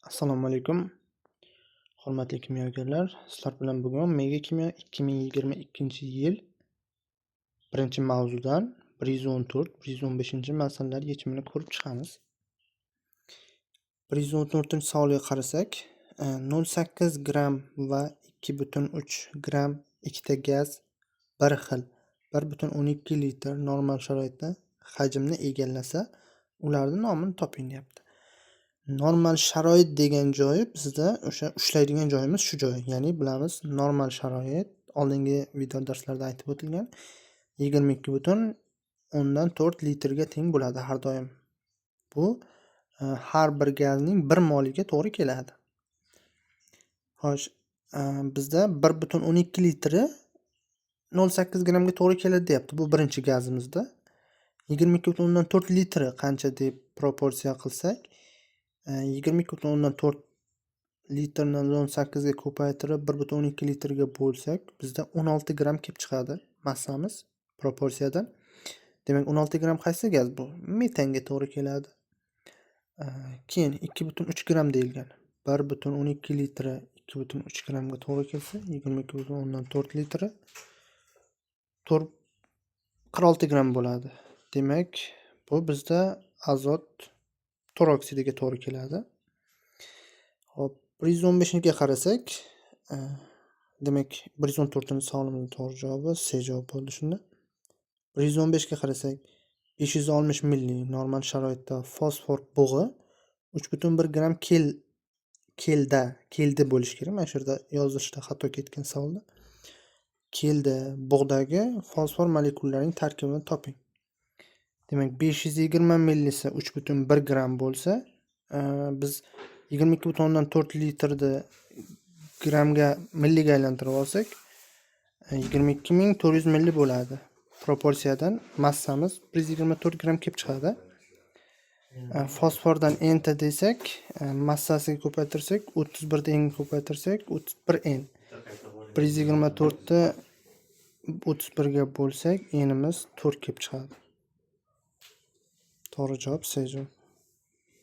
Assalomu alaykum. Hurmatli kimyogarlar, sizlar bilan bugun Mega Kimyo 2022-yil birinchi mavzudan 114, 115-masalalar yechimini ko'rib chiqamiz. 114-savolga qarasak, 0,8 gram va 2,3 gram ikkita gaz bir xil 1,12 litr normal sharoitda hajmni egallasa, ularning nomini toping deyapti. Normal sharoit degan joyi bizda o'sha ushlaydigan joyimiz shu joy. Ya'ni bilamiz, normal sharoit oldingi video darslarda aytib o'tilgan 22,4 litrga teng bo'ladi har doim. Bu har bir gazning 1 moliga to'g'ri keladi. Xo'sh, bizda 1,12 litri 0,8 gramga to'g'ri keladi deyapti. Bu birinchi gazimizda. 22,4 litri qancha deb proporsiya qilsak, 22,4 litrni 0,8 ga ko'paytirib 1,12 litrga bo'lsak, bizda 16 gram kelib chiqadi massamiz proporsiyadan. Demak, 16 gram qaysi gaz bu? Metanga to'g'ri keladi. Keyin 2,3 gram deyilgan. 1,12 litri 2,3 gramga to'g'ri kelsa, 22,4 litri 46 gram bo'ladi. Demak, bu bizda azot peroksidiga to'g'ri keladi. Hop, 115ga qarasak, demak 114-savolimizning to'g'ri javobi C javob bo'ldi shunda. 115ga qarasak, 560 milli normal sharoitda fosfor bug'i 3,1 gram keldi bo'lish kerak. Mana shu yerda yozishda xato ketgan savolda. Keldi bug'dagi fosfor molekullarining tarkibini toping. Demak, 520 millisi 3,1 gram bo'lsa, biz 22,4 litrni gramga milliga aylantirib olsak, 22,400 milli bo'ladi. Proporsiyadan massamiz 124 gram kelib chiqadi. Fosfordan N desak, massasiga ko'paytirsak, 31 dan N ko'paytirsak, 31 N. 124 ni 31 ga bo'lsak, N'imiz 4 kelib chiqadi. To'g'ri javob C javob.